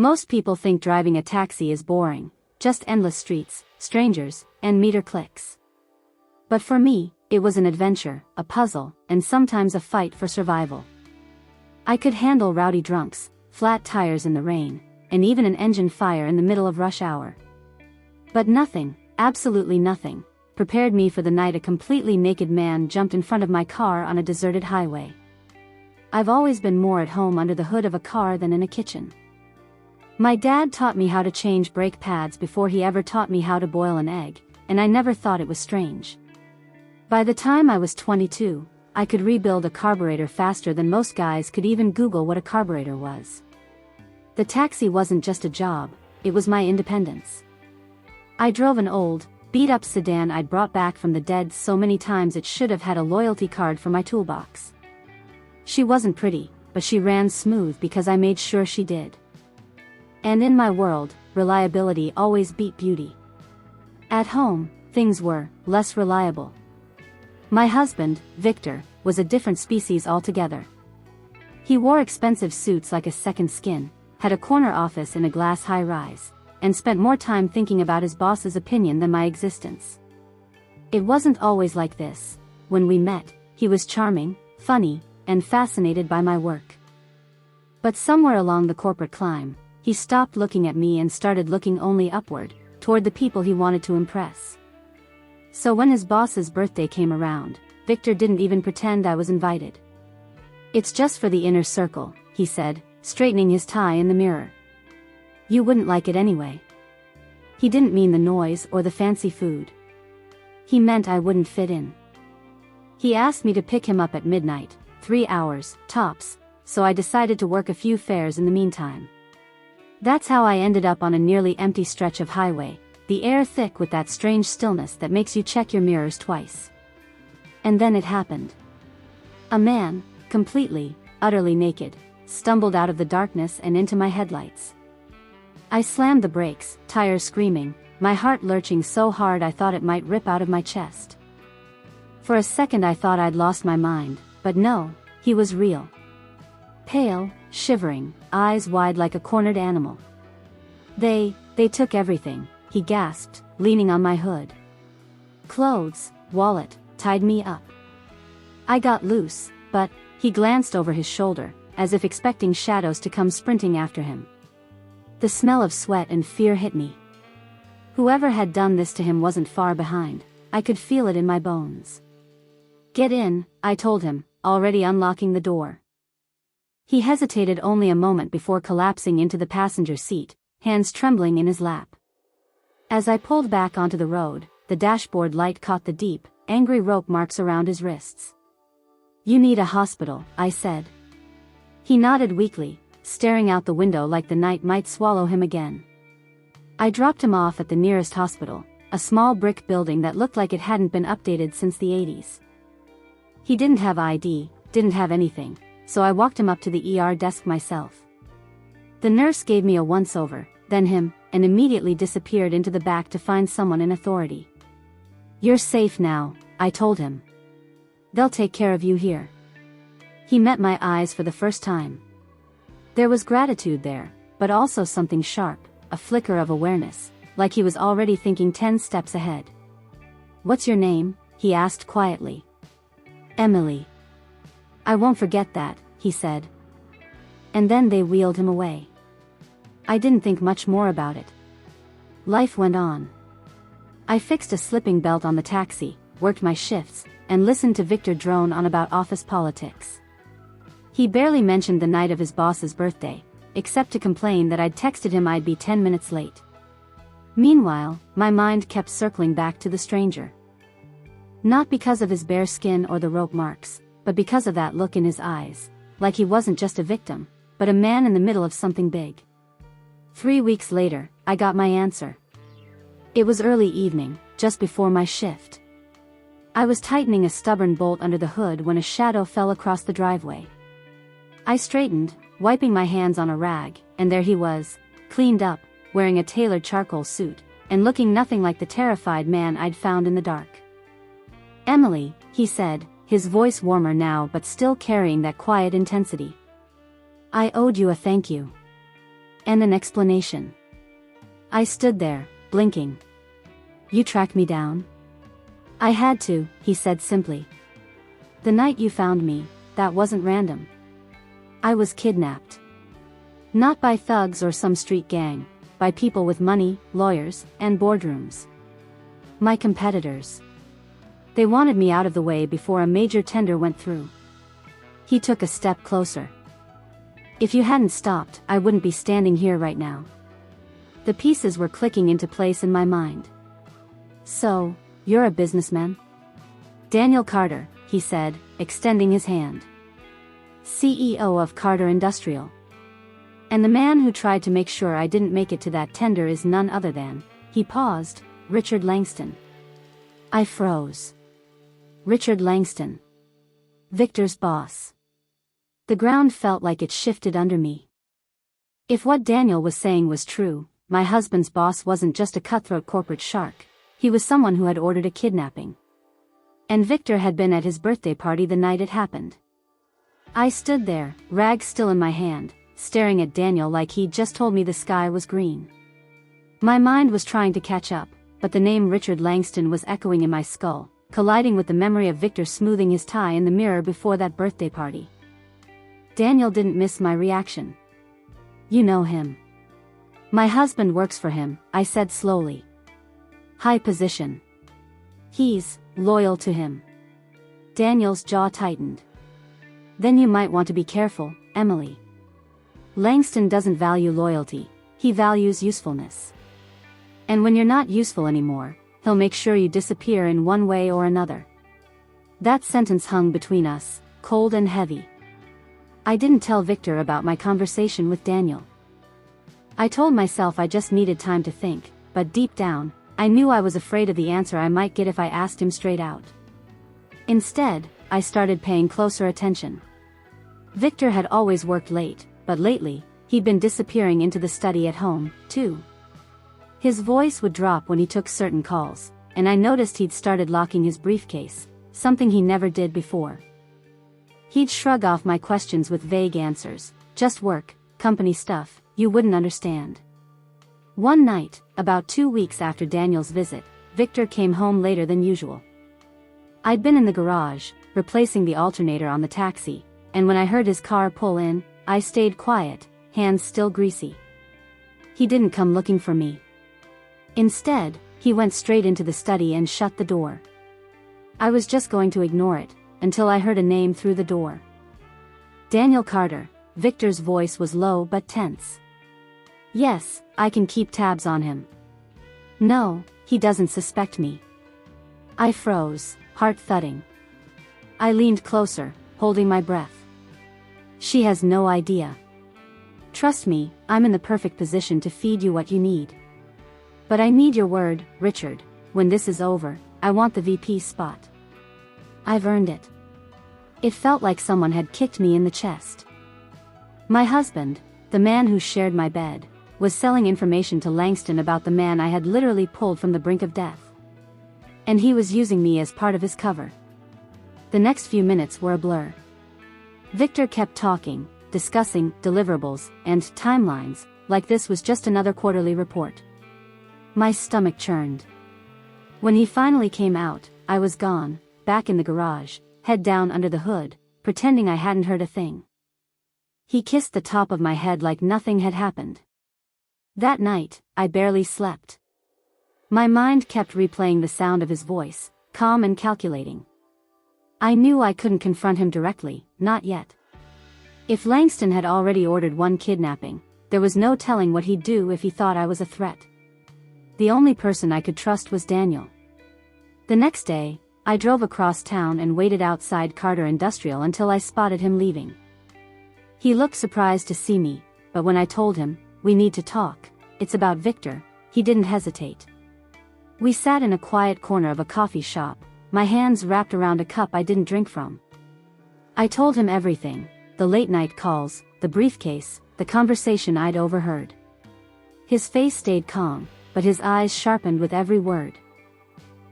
Most people think driving a taxi is boring, just endless streets, strangers, and meter clicks. But for me, it was an adventure, a puzzle, and sometimes a fight for survival. I could handle rowdy drunks, flat tires in the rain, and even an engine fire in the middle of rush hour. But nothing, absolutely nothing, prepared me for the night a completely naked man jumped in front of my car on a deserted highway. I've always been more at home under the hood of a car than in a kitchen. My dad taught me how to change brake pads before he ever taught me how to boil an egg, and I never thought it was strange. By the time I was 22, I could rebuild a carburetor faster than most guys could even Google what a carburetor was. The taxi wasn't just a job, it was my independence. I drove an old, beat-up sedan I'd brought back from the dead so many times it should have had a loyalty card for my toolbox. She wasn't pretty, but she ran smooth because I made sure she did. And in my world, reliability always beat beauty. At home, things were less reliable. My husband, Victor, was a different species altogether. He wore expensive suits like a second skin, had a corner office in a glass high-rise, and spent more time thinking about his boss's opinion than my existence. It wasn't always like this. When we met, he was charming, funny, and fascinated by my work. But somewhere along the corporate climb, he stopped looking at me and started looking only upward, toward the people he wanted to impress. So when his boss's birthday came around, Victor didn't even pretend I was invited. "It's just for the inner circle," he said, straightening his tie in the mirror. "You wouldn't like it anyway." He didn't mean the noise or the fancy food. He meant I wouldn't fit in. He asked me to pick him up at midnight, 3 hours, tops, so I decided to work a few fares in the meantime. That's how I ended up on a nearly empty stretch of highway, the air thick with that strange stillness that makes you check your mirrors twice. And then it happened. A man, completely, utterly naked, stumbled out of the darkness and into my headlights. I slammed the brakes, tires screaming, my heart lurching so hard I thought it might rip out of my chest. For a second I thought I'd lost my mind, but no, he was real. Pale, shivering, eyes wide like a cornered animal. They took everything," he gasped, leaning on my hood. "Clothes, wallet, tied me up. I got loose, but," he glanced over his shoulder, as if expecting shadows to come sprinting after him. The smell of sweat and fear hit me. Whoever had done this to him wasn't far behind, I could feel it in my bones. "Get in," I told him, already unlocking the door. He hesitated only a moment before collapsing into the passenger seat, hands trembling in his lap. As I pulled back onto the road, the dashboard light caught the deep, angry rope marks around his wrists. "You need a hospital," I said. He nodded weakly, staring out the window like the night might swallow him again. I dropped him off at the nearest hospital, a small brick building that looked like it hadn't been updated since the 80s. He didn't have ID, didn't have anything, so I walked him up to the ER desk myself. The nurse gave me a once-over, then him, and immediately disappeared into the back to find someone in authority. "You're safe now," I told him. "They'll take care of you here." He met my eyes for the first time. There was gratitude there, but also something sharp, a flicker of awareness, like he was already thinking 10 steps ahead. "What's your name?" he asked quietly. "Emily." "I won't forget that," he said. And then they wheeled him away. I didn't think much more about it. Life went on. I fixed a slipping belt on the taxi, worked my shifts, and listened to Victor drone on about office politics. He barely mentioned the night of his boss's birthday, except to complain that I'd texted him I'd be 10 minutes late. Meanwhile, my mind kept circling back to the stranger. Not because of his bare skin or the rope marks, but because of that look in his eyes, like he wasn't just a victim, but a man in the middle of something big. 3 weeks later, I got my answer. It was early evening, just before my shift. I was tightening a stubborn bolt under the hood when a shadow fell across the driveway. I straightened, wiping my hands on a rag, and there he was, cleaned up, wearing a tailored charcoal suit, and looking nothing like the terrified man I'd found in the dark. "Emily," he said, his voice warmer now but still carrying that quiet intensity. "I owed you a thank you. and an explanation. I stood there, blinking. You tracked me down? I had to, he said simply. The night you found me, that wasn't random. I was kidnapped. Not by thugs or some street gang, by people with money, lawyers, and boardrooms. My competitors. They wanted me out of the way before a major tender went through. He took a step closer. If you hadn't stopped, I wouldn't be standing here right now. The pieces were clicking into place in my mind. So, you're a businessman? Daniel Carter, he said, extending his hand. CEO of Carter Industrial. And the man who tried to make sure I didn't make it to that tender is none other than, he paused, Richard Langston. I froze. Richard Langston. Victor's boss. The ground felt like it shifted under me. If what Daniel was saying was true, my husband's boss wasn't just a cutthroat corporate shark, he was someone who had ordered a kidnapping. And Victor had been at his birthday party the night it happened. I stood there, rag still in my hand, staring at Daniel like he'd just told me the sky was green. My mind was trying to catch up, but the name Richard Langston was echoing in my skull, colliding with the memory of Victor smoothing his tie in the mirror before that birthday party. Daniel didn't miss my reaction. You know him. My husband works for him, I said slowly. High position. He's loyal to him. Daniel's jaw tightened. Then you might want to be careful, Emily. Langston doesn't value loyalty, he values usefulness. And when you're not useful anymore, he'll make sure you disappear in one way or another. That sentence hung between us, cold and heavy. I didn't tell Victor about my conversation with Daniel. I told myself I just needed time to think, but deep down, I knew I was afraid of the answer I might get if I asked him straight out. Instead, I started paying closer attention. Victor had always worked late, but lately, he'd been disappearing into the study at home, too. His voice would drop when he took certain calls, and I noticed he'd started locking his briefcase, something he never did before. He'd shrug off my questions with vague answers, just work, company stuff, you wouldn't understand. One night, about 2 weeks after Daniel's visit, Victor came home later than usual. I'd been in the garage, replacing the alternator on the taxi, and when I heard his car pull in, I stayed quiet, hands still greasy. He didn't come looking for me. Instead, he went straight into the study and shut the door. I was just going to ignore it, until I heard a name through the door. Daniel Carter. Victor's voice was low but tense. Yes, I can keep tabs on him. No, he doesn't suspect me. I froze, heart thudding. I leaned closer, holding my breath. She has no idea. Trust me, I'm in the perfect position to feed you what you need. But I need your word, Richard, when this is over, I want the VP spot. I've earned it. It felt like someone had kicked me in the chest. My husband, the man who shared my bed, was selling information to Langston about the man I had literally pulled from the brink of death. And he was using me as part of his cover. The next few minutes were a blur. Victor kept talking, discussing deliverables and timelines, like this was just another quarterly report. My stomach churned. When he finally came out, I was gone, back in the garage, head down under the hood, pretending I hadn't heard a thing. He kissed the top of my head like nothing had happened. That night, I barely slept. My mind kept replaying the sound of his voice, calm and calculating. I knew I couldn't confront him directly, not yet. If Langston had already ordered one kidnapping, there was no telling what he'd do if he thought I was a threat. The only person I could trust was Daniel. The next day, I drove across town and waited outside Carter Industrial until I spotted him leaving. He looked surprised to see me, but when I told him, we need to talk, it's about Victor, he didn't hesitate. We sat in a quiet corner of a coffee shop, my hands wrapped around a cup I didn't drink from. I told him everything, the late-night calls, the briefcase, the conversation I'd overheard. His face stayed calm, but his eyes sharpened with every word.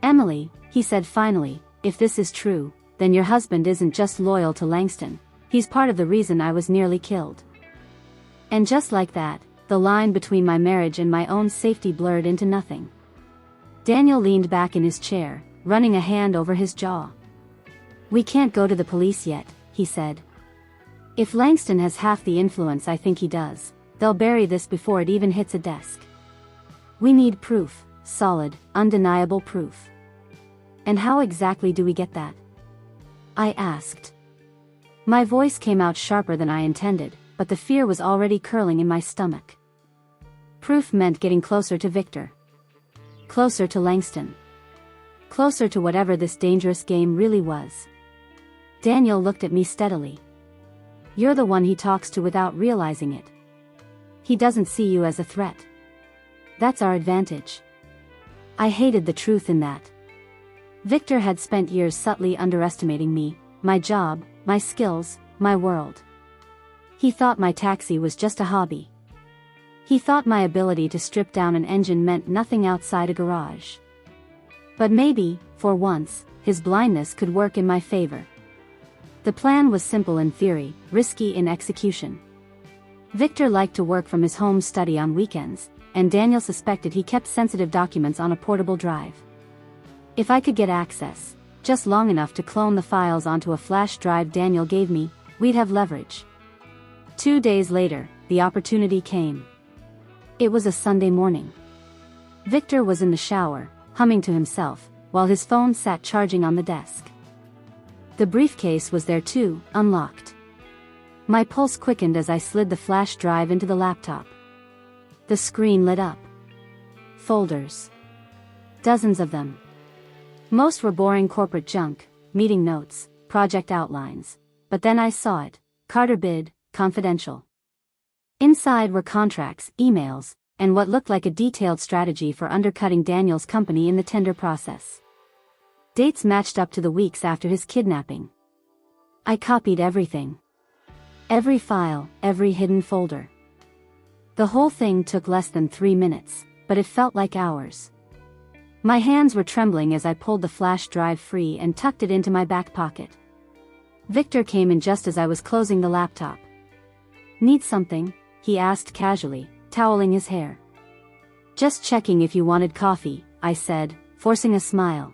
Emily, he said finally, if this is true, then your husband isn't just loyal to Langston, he's part of the reason I was nearly killed. And just like that, the line between my marriage and my own safety blurred into nothing. Daniel leaned back in his chair, running a hand over his jaw. "We can't go to the police yet," he said. "If Langston has half the influence I think he does, they'll bury this before it even hits a desk. We need proof, solid, undeniable proof." "And how exactly do we get that?" I asked. My voice came out sharper than I intended, but the fear was already curling in my stomach. Proof meant getting closer to Victor. Closer to Langston. Closer to whatever this dangerous game really was. Daniel looked at me steadily. "You're the one he talks to without realizing it. He doesn't see you as a threat. That's our advantage." I hated the truth in that. Victor had spent years subtly underestimating me, my job, my skills, my world. He thought my taxi was just a hobby. He thought my ability to strip down an engine meant nothing outside a garage. But maybe, for once, his blindness could work in my favor. The plan was simple in theory, risky in execution. Victor liked to work from his home study on weekends, and Daniel suspected he kept sensitive documents on a portable drive. If I could get access, just long enough to clone the files onto a flash drive Daniel gave me, we'd have leverage. 2 days later, the opportunity came. It was a Sunday morning. Victor was in the shower, humming to himself, while his phone sat charging on the desk. The briefcase was there too, unlocked. My pulse quickened as I slid the flash drive into the laptop. The screen lit up. Folders. Dozens of them. Most were boring corporate junk, meeting notes, project outlines. But then I saw it. Carter bid, confidential. Inside were contracts, emails, and what looked like a detailed strategy for undercutting Daniel's company in the tender process. Dates matched up to the weeks after his kidnapping. I copied everything. Every file, every hidden folder. The whole thing took less than 3 minutes, but it felt like hours. My hands were trembling as I pulled the flash drive free and tucked it into my back pocket. Victor came in just as I was closing the laptop. "Need something?" he asked casually, toweling his hair. "Just checking if you wanted coffee," I said, forcing a smile.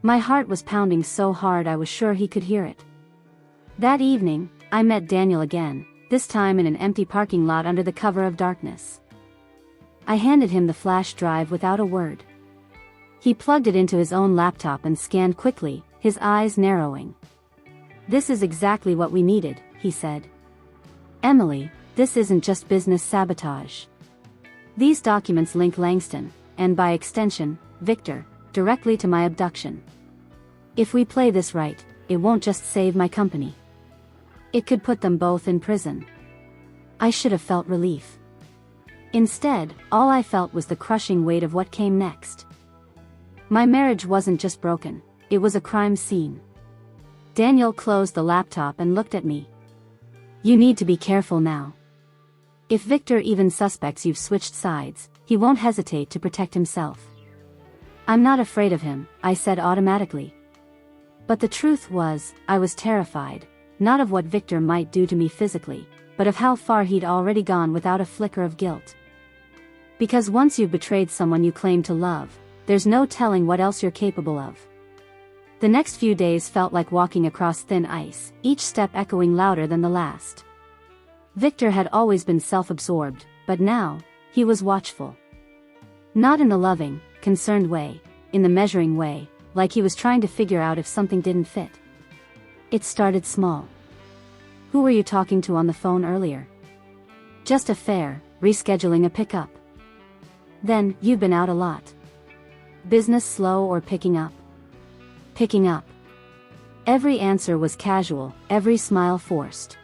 My heart was pounding so hard I was sure he could hear it. That evening, I met Daniel again, this time in an empty parking lot under the cover of darkness. I handed him the flash drive without a word. He plugged it into his own laptop and scanned quickly, his eyes narrowing. "This is exactly what we needed," he said. "Emily, this isn't just business sabotage. These documents link Langston, and by extension, Victor, directly to my abduction. If we play this right, it won't just save my company. It could put them both in prison." I should have felt relief. Instead, all I felt was the crushing weight of what came next. My marriage wasn't just broken, it was a crime scene. Daniel closed the laptop and looked at me. "You need to be careful now. If Victor even suspects you've switched sides, he won't hesitate to protect himself." "I'm not afraid of him," I said automatically. But the truth was, I was terrified, not of what Victor might do to me physically, but of how far he'd already gone without a flicker of guilt. Because once you've betrayed someone you claim to love, there's no telling what else you're capable of. The next few days felt like walking across thin ice, each step echoing louder than the last. Victor had always been self-absorbed, but now, he was watchful. Not in the loving, concerned way, in the measuring way, like he was trying to figure out if something didn't fit. It started small. "Who were you talking to on the phone earlier?" "Just a fare, rescheduling a pickup." "Then, you've been out a lot. Business slow or picking up?" "Picking up." Every answer was casual, every smile forced.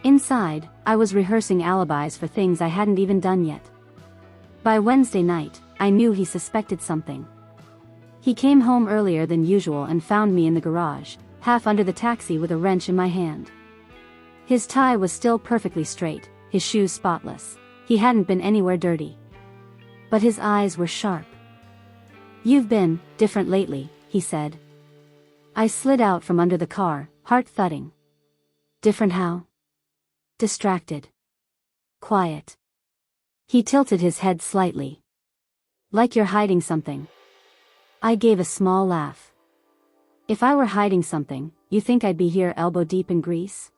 Inside, I was rehearsing alibis for things I hadn't even done yet. By Wednesday night, I knew he suspected something. He came home earlier than usual and found me in the garage, half under the taxi with a wrench in my hand. His tie was still perfectly straight, his shoes spotless. He hadn't been anywhere dirty. But his eyes were sharp. "You've been different lately," he said. I slid out from under the car, heart thudding. "Different how?" "Distracted. Quiet. He tilted his head slightly. Like you're hiding something. I gave a small laugh. If I were hiding something, you think I'd be here elbow deep in grease?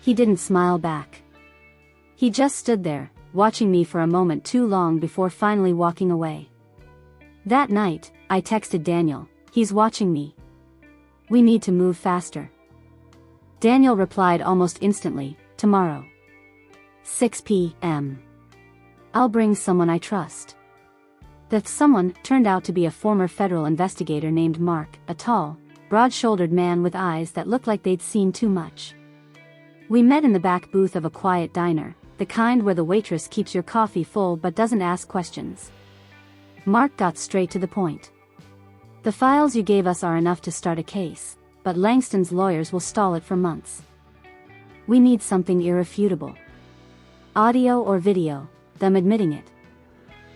He didn't smile back. He just stood there, watching me for a moment too long before finally walking away. That night, I texted Daniel, "He's watching me. We need to move faster." Daniel replied almost instantly, "Tomorrow. 6 p.m. I'll bring someone I trust." That someone turned out to be a former federal investigator named Mark, a tall, broad-shouldered man with eyes that looked like they'd seen too much. We met in the back booth of a quiet diner, the kind where the waitress keeps your coffee full but doesn't ask questions. Mark got straight to the point. "The files you gave us are enough to start a case, but Langston's lawyers will stall it for months. We need something irrefutable. Audio or video, them admitting it."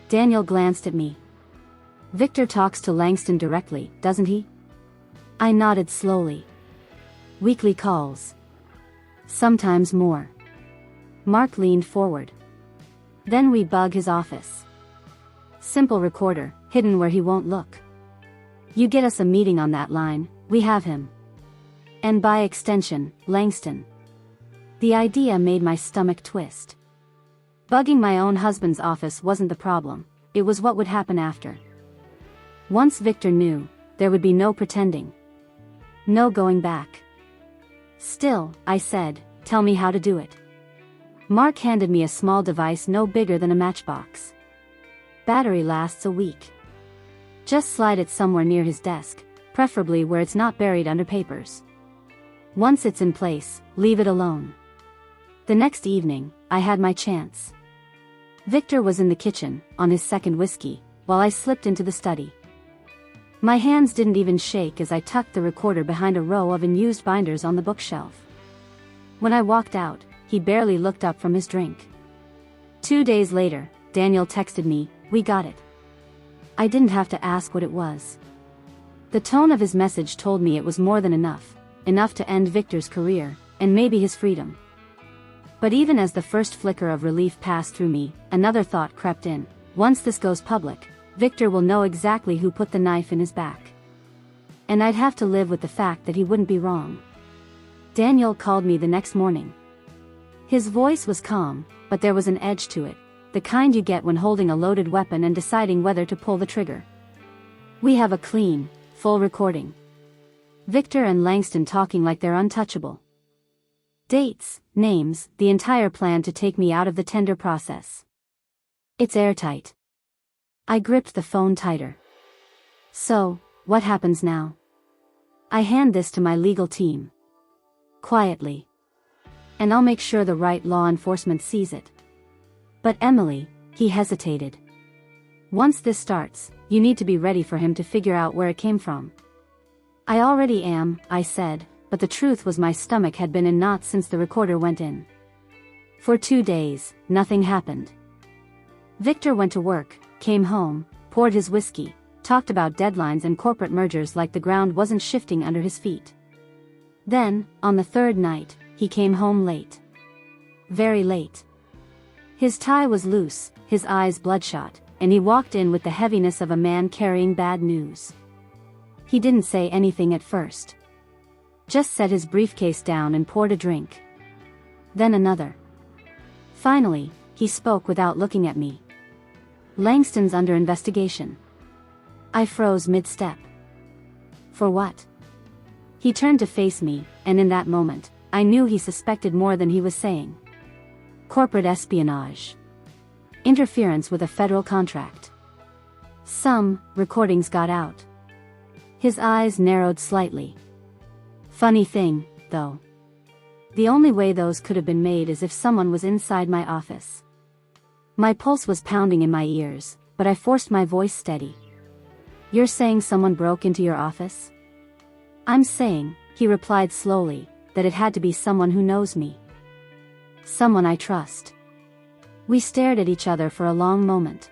Daniel glanced at me. "Victor talks to Langston directly, doesn't he?" I nodded slowly. "Weekly calls. Sometimes more." Mark leaned forward. "Then we bug his office. Simple recorder, hidden where he won't look. You get us a meeting on that line, we have him. And by extension, Langston." The idea made my stomach twist. Bugging my own husband's office wasn't the problem, it was what would happen after. Once Victor knew, there would be no pretending. No going back. "Still," I said, "tell me how to do it." Mark handed me a small device no bigger than a matchbox. "Battery lasts a week. Just slide it somewhere near his desk, preferably where it's not buried under papers. Once it's in place, leave it alone." The next evening, I had my chance. Victor was in the kitchen, on his second whiskey, while I slipped into the study. My hands didn't even shake as I tucked the recorder behind a row of unused binders on the bookshelf. When I walked out, he barely looked up from his drink. 2 days later, Daniel texted me, "We got it." I didn't have to ask what it was. The tone of his message told me it was more than enough to end Victor's career, and maybe his freedom. But even as the first flicker of relief passed through me, another thought crept in. Once this goes public, Victor will know exactly who put the knife in his back. And I'd have to live with the fact that he wouldn't be wrong. Daniel called me the next morning. His voice was calm, but there was an edge to it, the kind you get when holding a loaded weapon and deciding whether to pull the trigger. "We have a clean, full recording. Victor and Langston talking like they're untouchable. Dates, names, the entire plan to take me out of the tender process. It's airtight." I gripped the phone tighter. "So, what happens now?" "I hand this to my legal team. Quietly. And I'll make sure the right law enforcement sees it." "But Emily," he hesitated. "Once this starts, you need to be ready for him to figure out where it came from." "I already am," I said, but the truth was my stomach had been in knots since the recorder went in. For 2 days, nothing happened. Victor went to work, came home, poured his whiskey, talked about deadlines and corporate mergers like the ground wasn't shifting under his feet. Then, on the third night, he came home late. Very late. His tie was loose, his eyes bloodshot, and he walked in with the heaviness of a man carrying bad news. He didn't say anything at first. Just set his briefcase down and poured a drink. Then another. Finally, he spoke without looking at me. "Langston's under investigation." I froze mid-step. "For what?" He turned to face me, and in that moment, I knew he suspected more than he was saying. Corporate espionage. Interference with a federal contract. Some recordings got out. His eyes narrowed slightly. "Funny thing, though. The only way those could have been made is if someone was inside my office." My pulse was pounding in my ears, but I forced my voice steady. "You're saying someone broke into your office?" "I'm saying," he replied slowly, "that it had to be someone who knows me. Someone I trust." We stared at each other for a long moment.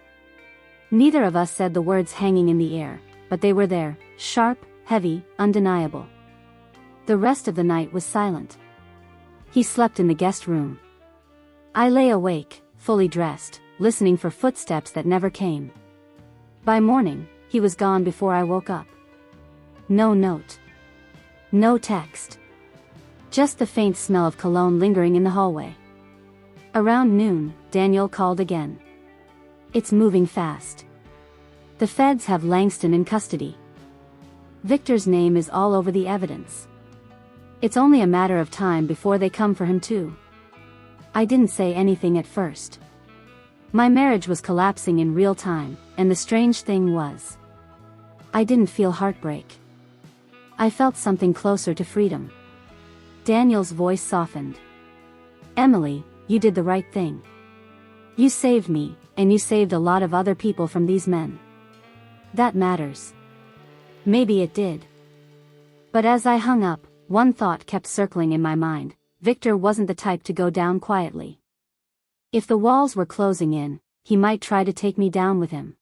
Neither of us said the words hanging in the air, but they were there, sharp, heavy, undeniable. The rest of the night was silent. He slept in the guest room. I lay awake, fully dressed, listening for footsteps that never came. By morning, he was gone before I woke up. No note. No text. Just the faint smell of cologne lingering in the hallway. Around noon, Daniel called again. It's moving fast. The feds have Langston in custody. Victor's name is all over the evidence. It's only a matter of time before they come for him too. I didn't say anything at first. My marriage was collapsing in real time, and the strange thing was, I didn't feel heartbreak. I felt something closer to freedom. Daniel's voice softened. Emily, you did the right thing. You saved me, and you saved a lot of other people from these men. That matters. Maybe it did. But as I hung up, one thought kept circling in my mind. Victor wasn't the type to go down quietly. If the walls were closing in, he might try to take me down with him.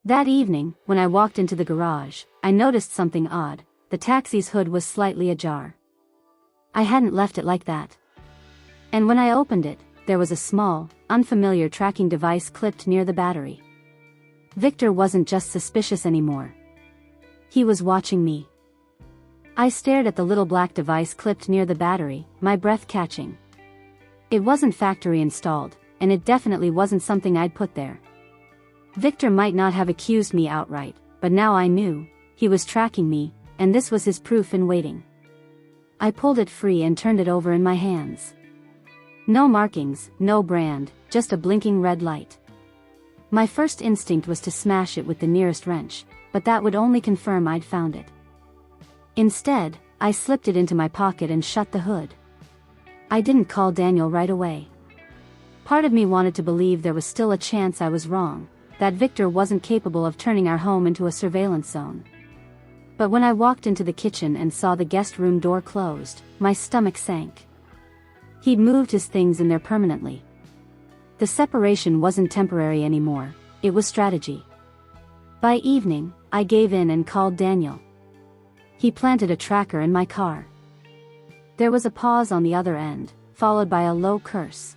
That evening, when I walked into the garage, I noticed something odd. The taxi's hood was slightly ajar. I hadn't left it like that. And when I opened it, there was a small, unfamiliar tracking device clipped near the battery. Victor wasn't just suspicious anymore. He was watching me. I stared at the little black device clipped near the battery, my breath catching. It wasn't factory installed, and it definitely wasn't something I'd put there. Victor might not have accused me outright, but now I knew, he was tracking me, and this was his proof in waiting. I pulled it free and turned it over in my hands. No markings, no brand, just a blinking red light. My first instinct was to smash it with the nearest wrench, but that would only confirm I'd found it. Instead, I slipped it into my pocket and shut the hood. I didn't call Daniel right away. Part of me wanted to believe there was still a chance I was wrong, that Victor wasn't capable of turning our home into a surveillance zone. But when I walked into the kitchen and saw the guest room door closed, my stomach sank. He'd moved his things in there permanently. The separation wasn't temporary anymore, it was strategy. By evening, I gave in and called Daniel. He planted a tracker in my car. There was a pause on the other end, followed by a low curse.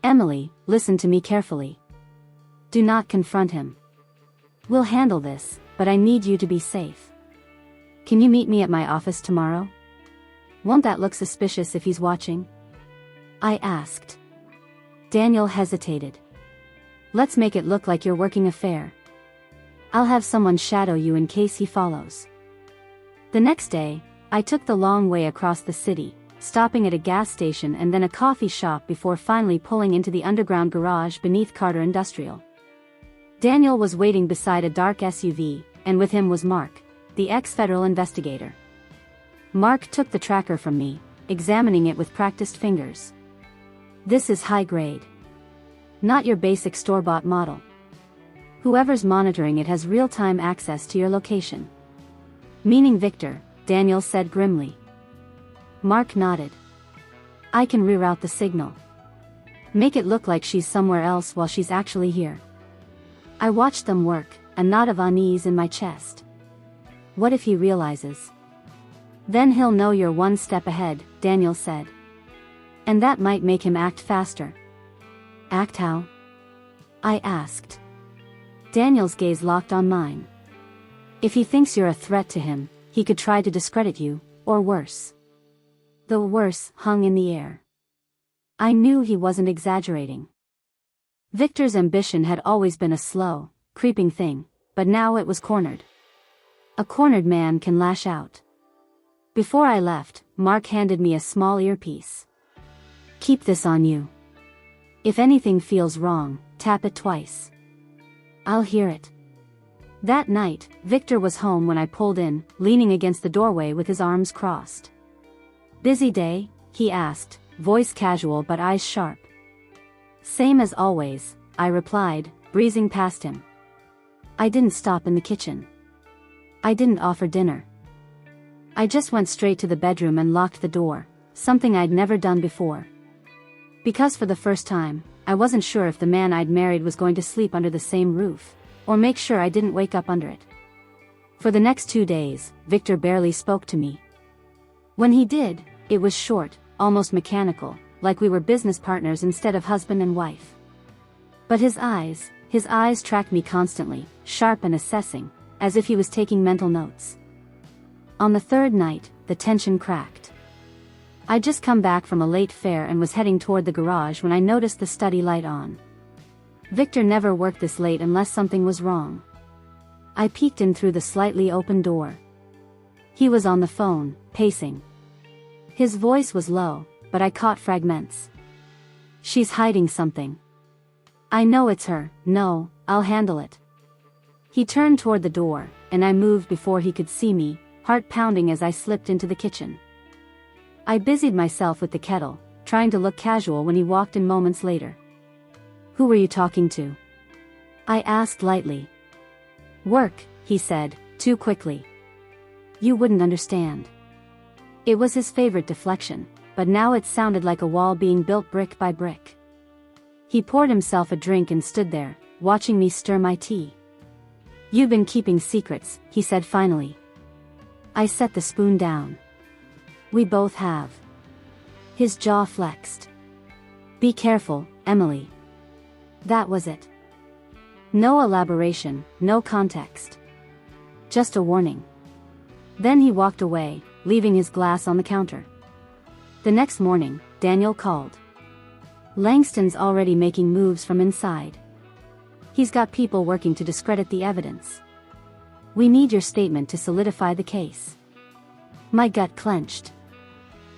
Emily, listen to me carefully. Do not confront him. We'll handle this, but I need you to be safe. Can you meet me at my office tomorrow? Won't that look suspicious if he's watching? I asked. Daniel hesitated. Let's make it look like you're working a fair. I'll have someone shadow you in case he follows. The next day, I took the long way across the city, stopping at a gas station and then a coffee shop before finally pulling into the underground garage beneath Carter Industrial. Daniel was waiting beside a dark SUV, and with him was Mark, the ex-federal investigator. Mark took the tracker from me, examining it with practiced fingers. This is high grade. Not your basic store-bought model. Whoever's monitoring it has real-time access to your location. Meaning Victor, Daniel said grimly. Mark nodded. I can reroute the signal. Make it look like she's somewhere else while she's actually here. I watched them work, a knot of unease in my chest. What if he realizes? Then he'll know you're one step ahead, Daniel said. And that might make him act faster. Act how? I asked. Daniel's gaze locked on mine. If he thinks you're a threat to him, he could try to discredit you, or worse. The worse hung in the air. I knew he wasn't exaggerating. Victor's ambition had always been a slow, creeping thing, but now it was cornered. A cornered man can lash out. Before I left, Mark handed me a small earpiece. Keep this on you. If anything feels wrong, tap it twice. I'll hear it. That night, Victor was home when I pulled in, leaning against the doorway with his arms crossed. Busy day? He asked, voice casual but eyes sharp. Same as always, I replied, breezing past him. I didn't stop in the kitchen. I didn't offer dinner. I just went straight to the bedroom and locked the door, something I'd never done before. Because for the first time, I wasn't sure if the man I'd married was going to sleep under the same roof, or make sure I didn't wake up under it. For the next 2 days, Victor barely spoke to me. When he did, it was short, almost mechanical, like we were business partners instead of husband and wife. But his eyes tracked me constantly, sharp and assessing, as if he was taking mental notes. On the third night, the tension cracked. I'd just come back from a late fare and was heading toward the garage when I noticed the study light on. Victor never worked this late unless something was wrong. I peeked in through the slightly open door. He was on the phone, pacing. His voice was low, but I caught fragments. "She's hiding something. I know it's her. No, I'll handle it." He turned toward the door, and I moved before he could see me, heart pounding as I slipped into the kitchen. I busied myself with the kettle, trying to look casual when he walked in moments later. "Who were you talking to?" I asked lightly. "Work," he said, too quickly. "You wouldn't understand." It was his favorite deflection, but now it sounded like a wall being built brick by brick. He poured himself a drink and stood there, watching me stir my tea. "You've been keeping secrets," he said finally. I set the spoon down. "We both have." His jaw flexed. "Be careful, Emily." That was it. No elaboration, no context. Just a warning. Then he walked away, leaving his glass on the counter. The next morning, Daniel called. "Langston's already making moves from inside. He's got people working to discredit the evidence. We need your statement to solidify the case." My gut clenched.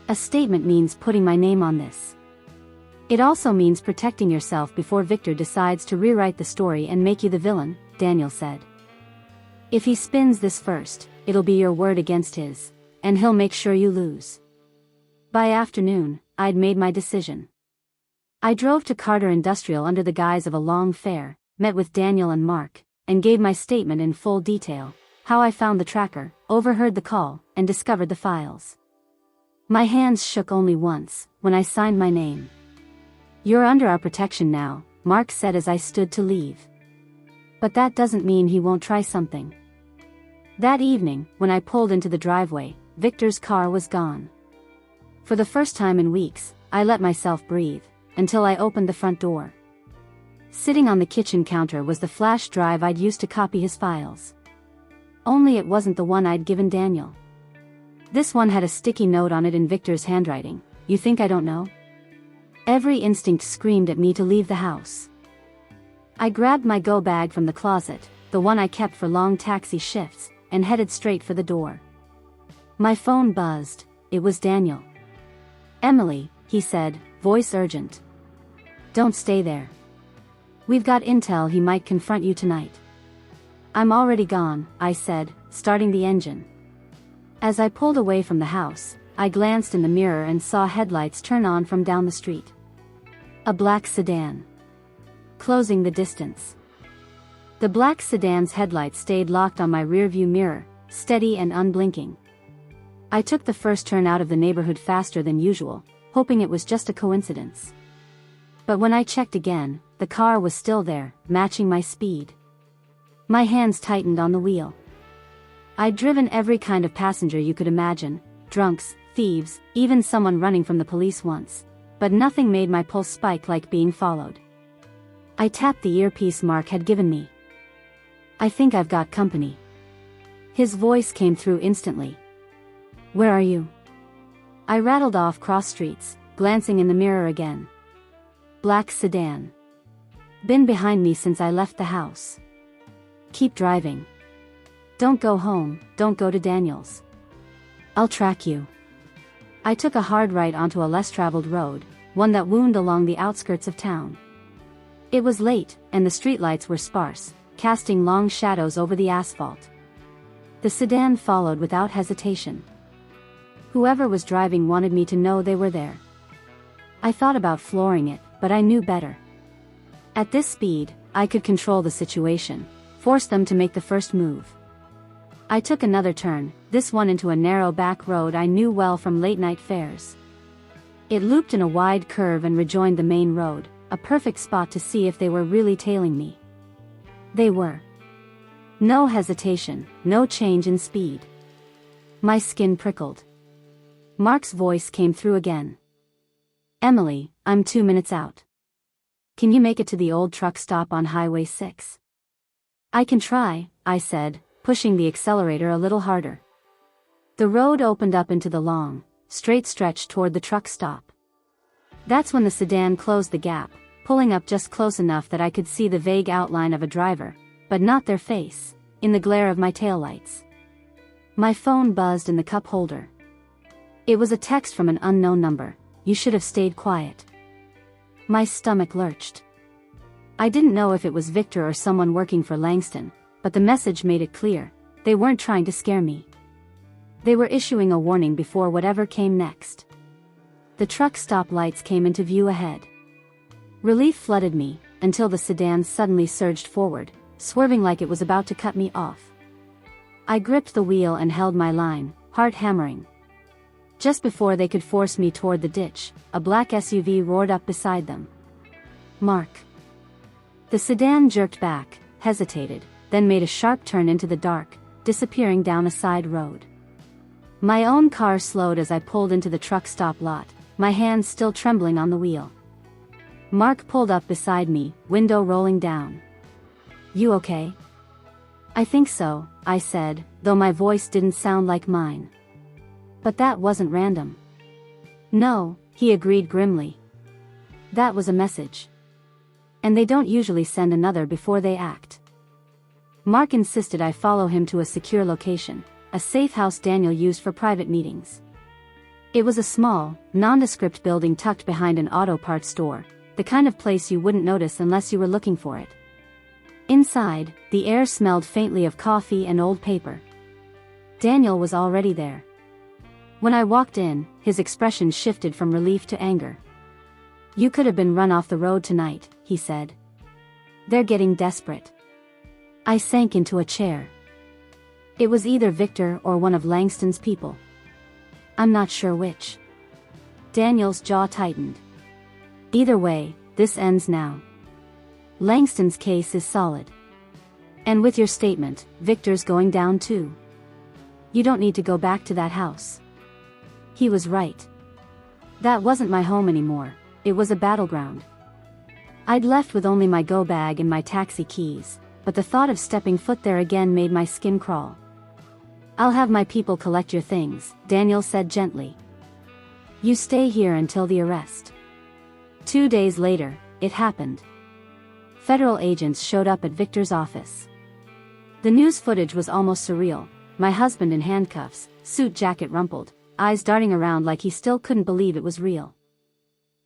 A statement means putting my name on this. It also means protecting yourself before Victor decides to rewrite the story and make you the villain, Daniel said. "If he spins this first, it'll be your word against his, and he'll make sure you lose." By afternoon, I'd made my decision. I drove to Carter Industrial under the guise of a long fare, met with Daniel and Mark, and gave my statement in full detail: how I found the tracker, overheard the call, and discovered the files. My hands shook only once, when I signed my name. "You're under our protection now," Mark said as I stood to leave. "But that doesn't mean he won't try something." That evening, when I pulled into the driveway, Victor's car was gone. For the first time in weeks, I let myself breathe, until I opened the front door. Sitting on the kitchen counter was the flash drive I'd used to copy his files. Only it wasn't the one I'd given Daniel. This one had a sticky note on it in Victor's handwriting: "You think I don't know?" Every instinct screamed at me to leave the house. I grabbed my go bag from the closet, the one I kept for long taxi shifts, and headed straight for the door. My phone buzzed. It was Daniel. "Emily," he said, voice urgent. "Don't stay there. We've got intel he might confront you tonight." "I'm already gone," I said, starting the engine. As I pulled away from the house, I glanced in the mirror and saw headlights turn on from down the street. A black sedan. Closing the distance. The black sedan's headlights stayed locked on my rearview mirror, steady and unblinking. I took the first turn out of the neighborhood faster than usual, hoping it was just a coincidence. But when I checked again, the car was still there, matching my speed. My hands tightened on the wheel. I'd driven every kind of passenger you could imagine: drunks, thieves, even someone running from the police once. But nothing made my pulse spike like being followed. I tapped the earpiece Mark had given me. "I think I've got company." His voice came through instantly. "Where are you?" I rattled off cross streets, glancing in the mirror again. Black sedan. Been behind me since I left the house. "Keep driving. Don't go home, don't go to Daniel's. I'll track you." I took a hard right onto a less traveled road, one that wound along the outskirts of town. It was late, and the streetlights were sparse, casting long shadows over the asphalt. The sedan followed without hesitation. Whoever was driving wanted me to know they were there. I thought about flooring it, but I knew better. At this speed, I could control the situation, force them to make the first move. I took another turn, this one into a narrow back road I knew well from late-night fares. It looped in a wide curve and rejoined the main road, a perfect spot to see if they were really tailing me. They were. No hesitation, no change in speed. My skin prickled. Mark's voice came through again. "Emily, I'm 2 minutes out. Can you make it to the old truck stop on Highway 6? I can try, I said, pushing the accelerator a little harder. The road opened up into the long, straight stretch toward the truck stop. That's when the sedan closed the gap, pulling up just close enough that I could see the vague outline of a driver, but not their face, in the glare of my taillights. My phone buzzed in the cup holder. It was a text from an unknown number. You should have stayed quiet. My stomach lurched. I didn't know if it was Victor or someone working for Langston, but the message made it clear, they weren't trying to scare me. They were issuing a warning before whatever came next. The truck stop lights came into view ahead. Relief flooded me, until the sedan suddenly surged forward, swerving like it was about to cut me off. I gripped the wheel and held my line, heart hammering. Just before they could force me toward the ditch, a black SUV roared up beside them. Mark. The sedan jerked back, hesitated, then made a sharp turn into the dark, disappearing down a side road. My own car slowed as I pulled into the truck stop lot, my hands still trembling on the wheel. Mark pulled up beside me, window rolling down. You okay? I think so, I said, though my voice didn't sound like mine. But that wasn't random. No, he agreed grimly. That was a message. And they don't usually send another before they act. Mark insisted I follow him to a secure location, a safe house Daniel used for private meetings. It was a small, nondescript building tucked behind an auto parts store, the kind of place you wouldn't notice unless you were looking for it. Inside, the air smelled faintly of coffee and old paper. Daniel was already there. When I walked in, his expression shifted from relief to anger. You could have been run off the road tonight, he said. They're getting desperate. I sank into a chair. It was either Victor or one of Langston's people. I'm not sure which. Daniel's jaw tightened. Either way, this ends now. Langston's case is solid. And with your statement, Victor's going down too. You don't need to go back to that house. He was right. That wasn't my home anymore, it was a battleground. I'd left with only my go bag and my taxi keys, but the thought of stepping foot there again made my skin crawl. I'll have my people collect your things, Daniel said gently. You stay here until the arrest. 2 days later, it happened. Federal agents showed up at Victor's office. The news footage was almost surreal, my husband in handcuffs, suit jacket rumpled, eyes darting around like he still couldn't believe it was real.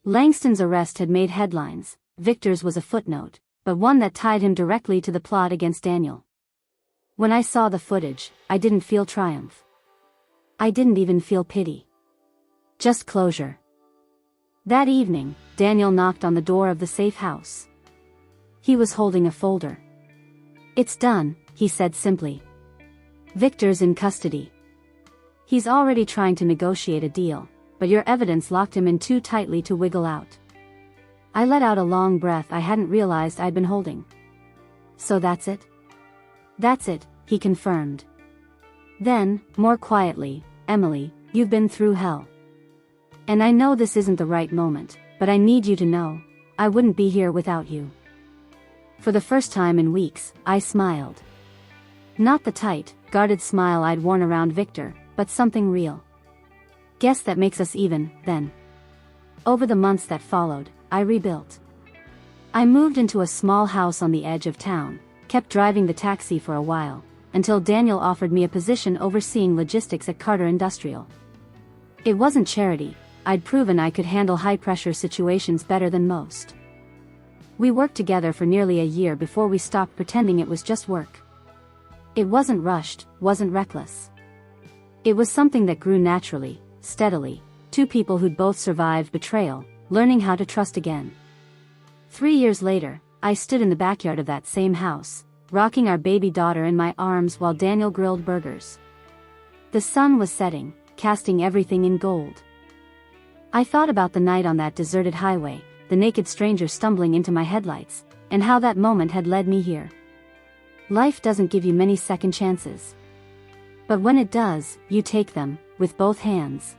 Langston's arrest had made headlines, Victor's was a footnote, but one that tied him directly to the plot against Daniel. When I saw the footage, I didn't feel triumph. I didn't even feel pity. Just closure. That evening, Daniel knocked on the door of the safe house. He was holding a folder. It's done, he said simply. Victor's in custody. He's already trying to negotiate a deal, but your evidence locked him in too tightly to wiggle out. I let out a long breath I hadn't realized I'd been holding. So that's it? That's it, he confirmed. Then, more quietly, Emily, you've been through hell. And I know this isn't the right moment, but I need you to know, I wouldn't be here without you. For the first time in weeks, I smiled. Not the tight, guarded smile I'd worn around Victor, but something real. Guess that makes us even, then. Over the months that followed, I rebuilt. I moved into a small house on the edge of town, kept driving the taxi for a while, until Daniel offered me a position overseeing logistics at Carter Industrial. It wasn't charity, I'd proven I could handle high-pressure situations better than most. We worked together for nearly a year before we stopped pretending it was just work. It wasn't rushed, wasn't reckless. It was something that grew naturally, steadily, two people who'd both survived betrayal, learning how to trust again. 3 years later, I stood in the backyard of that same house, rocking our baby daughter in my arms while Daniel grilled burgers. The sun was setting, casting everything in gold. I thought about the night on that deserted highway, the naked stranger stumbling into my headlights, and how that moment had led me here. Life doesn't give you many second chances. But when it does, you take them, with both hands.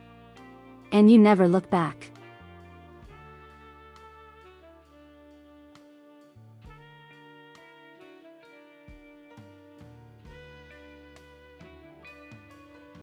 And you never look back.